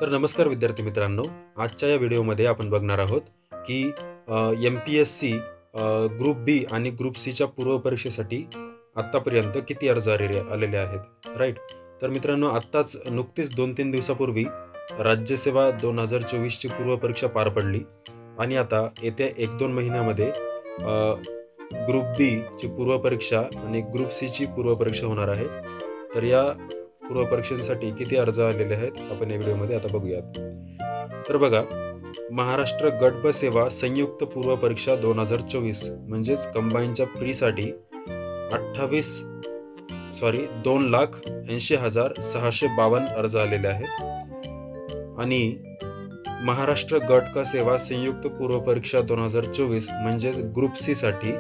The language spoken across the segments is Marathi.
तर नमस्कार विद्यार्थी मित्रांनो, आजच्या या व्हिडिओमध्ये आपण बघणार आहोत की MPSC ग्रुप बी आणि ग्रुप सीच्या पूर्वपरीक्षेसाठी आत्तापर्यंत किती अर्ज आलेले आहेत, राईट. तर मित्रांनो, आत्ताच नुकतीच 2-3 दिवसापूर्वी राज्यसेवा 2024ची पूर्वपरीक्षा पार पडली आणि आता येत्या 1-2 महिन्यामध्ये ग्रुप बीची पूर्वपरीक्षा आणि ग्रुप सीची पूर्वपरीक्षा होणार आहे. तर या पूर्वपरीक्षेसाठी किती अर्ज आलेले आहेत आपण या व्हिडिओमध्ये आता बघूयात. तर बघा, महाराष्ट्र गट ब सेवा संयुक्त पूर्वपरीक्षा 2024 म्हणजेच कंबाईनच्या प्रीसाठी 2,80,652 अर्ज आलेले आहेत आणि महाराष्ट्र गट क सेवा संयुक्त पूर्वपरीक्षा 2024 म्हणजेच ग्रुप सी साठी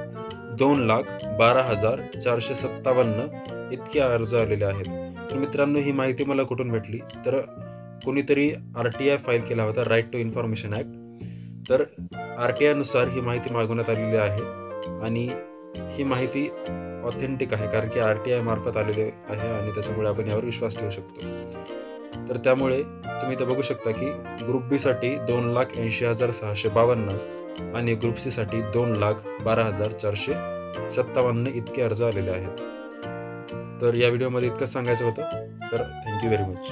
2,12,457 इतके अर्ज आलेले आहेत. तर मित्रांनो, ही माहिती मला कुठून भेटली? तर कोणीतरी RTI फाईल केला होता, राईट टू इन्फॉर्मेशन ॲक्ट. तर RTI नुसार ही माहिती मागवण्यात आलेली आहे आणि ही माहिती ऑथेंटिक आहे, कारण की RTI मार्फत आलेली आहे आणि त्याच्यामुळे आपण यावर विश्वास ठेवू शकतो. तर त्यामुळे तुम्ही इथे बघू शकता की ग्रुप बी साठी 2,80,652 आणि ग्रुप सी साठी 2,12,457 इतके अर्ज आलेले आहेत. तर या व्हिडिओमध्ये इतकंच सांगायचं होतं. तर थँक्यू व्हेरी मच.